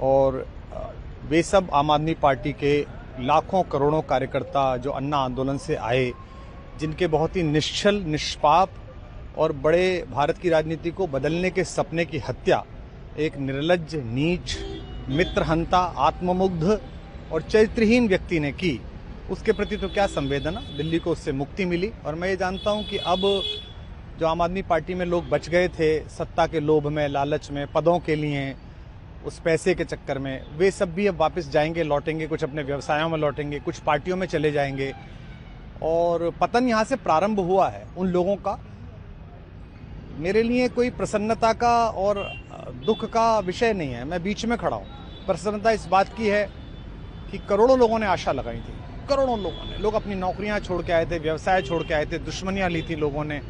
और वे सब आम आदमी पार्टी के लाखों करोड़ों कार्यकर्ता जो अन्ना आंदोलन से आए, जिनके बहुत ही निश्चल, निष्पाप और बड़े भारत की राजनीति को बदलने के सपने की हत्या एक निर्लज्ज, नीच, मित्रहंता, आत्ममुग्ध और चरित्रहीन व्यक्ति ने की, उसके प्रति तो क्या संवेदना। दिल्ली को उससे मुक्ति मिली और मैं ये जानता हूं कि अब जो आम आदमी पार्टी में लोग बच गए थे सत्ता के लोभ में, लालच में, पदों के लिए, उस पैसे के चक्कर में, वे सब भी अब वापस जाएंगे, लौटेंगे, कुछ अपने व्यवसायों में लौटेंगे, कुछ पार्टियों में चले जाएंगे और पतन यहाँ से प्रारंभ हुआ है उन लोगों का। मेरे लिए कोई प्रसन्नता का और दुख का विषय नहीं है, मैं बीच में खड़ा हूँ। प्रसन्नता इस बात की है कि करोड़ों लोगों ने आशा लगाई थी, करोड़ों लोगों ने, लोग अपनी नौकरियां छोड़ के आए थे, व्यवसाय छोड़ के आए थे, दुश्मनियां ली थी लोगों ने,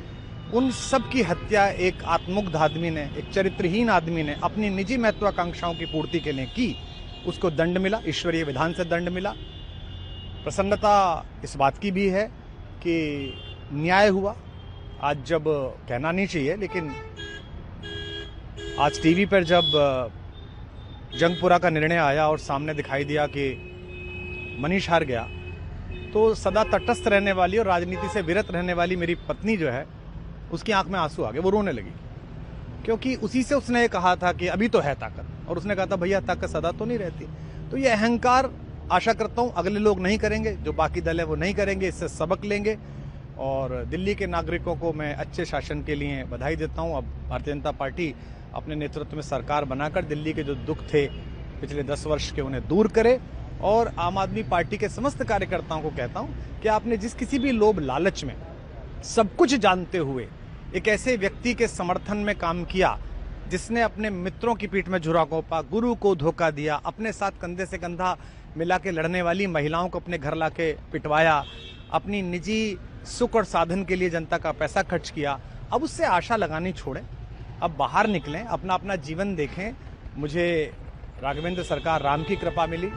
उन सब की हत्या एक आत्ममुग्ध आदमी ने, एक चरित्रहीन आदमी ने अपनी निजी महत्वाकांक्षाओं की पूर्ति के लिए की। उसको दंड मिला, ईश्वरीय विधान से दंड मिला। प्रसन्नता इस बात की भी है कि न्याय हुआ। आज जब कहना नहीं चाहिए, लेकिन आज टीवी पर जब जंगपुरा का निर्णय आया और सामने दिखाई दिया कि मनीष हार गया, तो सदा तटस्थ रहने वाली और राजनीति से विरत रहने वाली मेरी पत्नी जो है, उसकी आंख में आंसू आ गए, वो रोने लगी, क्योंकि उसी से उसने ये कहा था कि अभी तो है ताकत, और उसने कहा था भैया ताकत सदा तो नहीं रहती। तो ये अहंकार आशा करता हूं अगले लोग नहीं करेंगे, जो बाकी दल है वो नहीं करेंगे, इससे सबक लेंगे। और दिल्ली के नागरिकों को मैं अच्छे शासन के लिए बधाई देता हूं। अब भारतीय जनता पार्टी अपने नेतृत्व में सरकार बनाकर दिल्ली के जो दुख थे पिछले 10 वर्ष के, उन्हें दूर करे। और आम आदमी पार्टी के समस्त कार्यकर्ताओं को कहता हूं कि आपने जिस किसी भी लोभ लालच में, सब कुछ जानते हुए एक ऐसे व्यक्ति के समर्थन में काम किया जिसने अपने मित्रों की पीठ में झुरा घोंपा, गुरु को धोखा दिया, अपने साथ कंधे से कंधा मिला के लड़ने वाली महिलाओं को अपने घर लाके पिटवाया, अपनी निजी सुख और साधन के लिए जनता का पैसा खर्च किया, अब उससे आशा लगानी छोड़ें, अब बाहर निकलें, अपना अपना जीवन देखें। मुझे राघवेंद्र सरकार राम की कृपा मिली,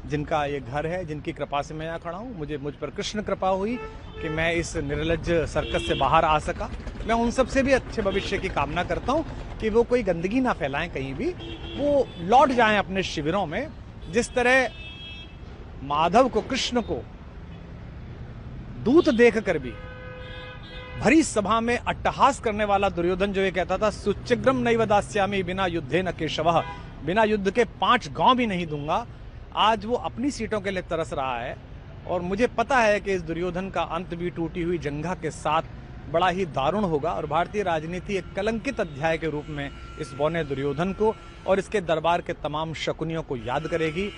जिनका ये घर है, जिनकी कृपा से मैं यहाँ खड़ा हूँ। मुझ पर कृष्ण कृपा हुई कि मैं इस निर्लज्ज सर्कस से बाहर आ सका। मैं उन सब से भी अच्छे भविष्य की कामना करता हूँ कि वो कोई गंदगी ना फैलाएं कहीं भी, वो लौट जाएं अपने शिविरों में। जिस तरह माधव को, कृष्ण को दूत देखकर भी भरी सभा में अट्टहास करने वाला दुर्योधन जो ये कहता था सुचिग्रम नैव दास्यामि बिना युद्धे न केशवः, बिना युद्ध के 5 गांव भी नहीं दूंगा, आज वो अपनी सीटों के लिए तरस रहा है। और मुझे पता है कि इस दुर्योधन का अंत भी टूटी हुई जंघा के साथ बड़ा ही दारुण होगा और भारतीय राजनीति एक कलंकित अध्याय के रूप में इस बौने दुर्योधन को और इसके दरबार के तमाम शकुनियों को याद करेगी।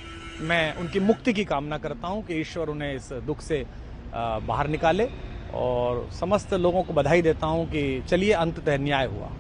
मैं उनकी मुक्ति की कामना करता हूं कि ईश्वर उन्हें इस दुख से बाहर निकाले और समस्त लोगों को बधाई देता हूं कि चलिए अंततः न्याय हुआ।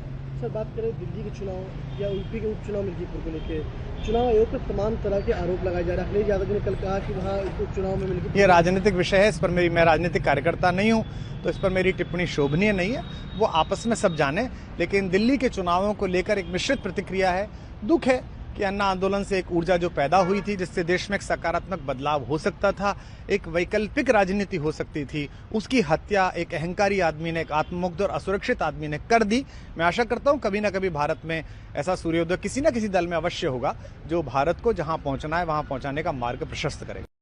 सर, बात करें दिल्ली के चुनाव या यूपी के उपचुनाव मिर्जापुर को लेकर, चुनाव आयोग पर तमाम तरह के आरोप लगाए जा रहे हैं। अखिलेश यादव ने कल कहा कि वहाँ उपचुनाव में मिलकर, ये राजनीतिक विषय है, इस पर मैं राजनीतिक कार्यकर्ता नहीं हूँ, तो इस पर मेरी टिप्पणी शोभनीय नहीं है, वो आपस में सब जाने। लेकिन दिल्ली के चुनावों को लेकर एक मिश्रित प्रतिक्रिया है। दुख है कि अन्ना आंदोलन से एक ऊर्जा जो पैदा हुई थी, जिससे देश में एक सकारात्मक बदलाव हो सकता था, एक वैकल्पिक राजनीति हो सकती थी, उसकी हत्या एक अहंकारी आदमी ने, एक आत्ममुग्ध और असुरक्षित आदमी ने कर दी। मैं आशा करता हूं कभी ना कभी भारत में ऐसा सूर्योदय किसी न किसी दल में अवश्य होगा, जो भारत को जहां पहुंचना है वहां पहुंचाने का मार्ग प्रशस्त करेगा।